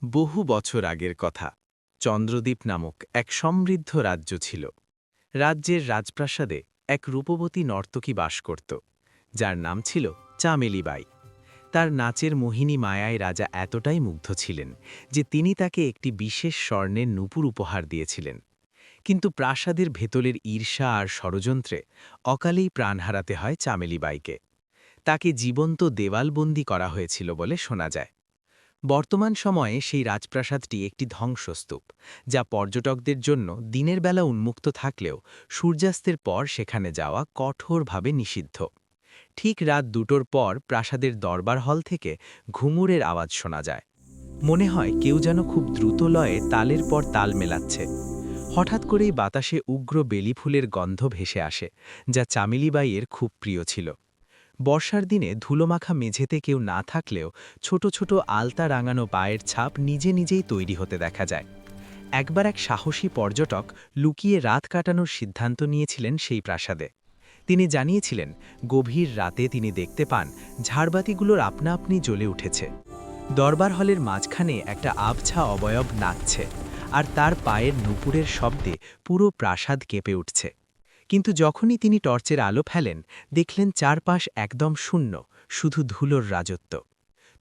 বহু বছর আগের কথা। চন্দ্রদ্বীপ নামক এক সমৃদ্ধ রাজ্য ছিল। রাজ্যের রাজপ্রাসাদে এক রূপবতী নর্তকী বাস করত, যার নাম ছিল চামেলি বাই। তার নাচের মোহিনী মায়ায় রাজা এতটাই মুগ্ধ ছিলেন যে তিনি তাকে একটি বিশেষ স্বর্ণের নূপুর উপহার দিয়েছিলেন। কিন্তু প্রাসাদের ভেতরের ঈর্ষা আর ষড়যন্ত্রে অকালেই প্রাণ হারাতে হয় চামেলি বাইকে। তাকে জীবন্ত দেওয়ালবন্দী করা হয়েছিল বলে শোনা যায়। বর্তমান সময়ে সেই রাজপ্রাসাদটি একটি ধ্বংসস্তূপ, যা পর্যটকদের জন্য দিনের বেলা উন্মুক্ত থাকলেও সূর্যাস্তের পর সেখানে যাওয়া কঠোরভাবে নিষিদ্ধ। ঠিক রাত 2টোর পর প্রাসাদের দরবার হল থেকে ঘুঙুরের আওয়াজ শোনা যায়। মনে হয় কেউ যেন খুব দ্রুত লয়ে তালের পর তাল মেলাচ্ছে। হঠাৎ করেই বাতাসে উগ্র বেলি ফুলের গন্ধ ভেসে আসে, যা চামেলিবাইয়ের খুব প্রিয় ছিল। বর্ষার দিনে ধুলোমাখা মেঝেতে কেউ না থাকলেও ছোট ছোট আলতা রাঙানো পায়ের ছাপ নিজে নিজেই তৈরি হতে দেখা যায়। একবার এক সাহসী পর্যটক লুকিয়ে রাত কাটানোর সিদ্ধান্ত নিয়েছিলেন সেই প্রাসাদে। তিনি জানিয়েছিলেন গভীর রাতে তিনি দেখতে পান ঝাড়বাতিগুলোর আপনা আপনি জ্বলে উঠেছে। দরবার হলের মাঝখানে একটা আবছা অবয়ব নাচছে, আর তার পায়ের নুপুরের শব্দে পুরো প্রাসাদ কেঁপে উঠছে। কিন্তু যখনই তিনি টর্চের আলো ফেলেন, দেখলেন চারপাশ একদম শূন্য, শুধু ধুলোর রাজত্ব।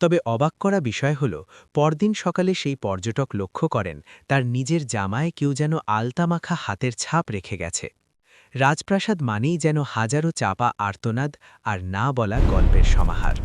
তবে অবাক করা বিষয় হল, পরদিন সকালে সেই পর্যটক লক্ষ্য করেন তার নিজের জামায় কেউ যেন আলতামাখা হাতের ছাপ রেখে গেছে। রাজপ্রাসাদ মানেই যেন হাজারো চাপা আর্তনাদ আর না বলা গল্পের সমাহার।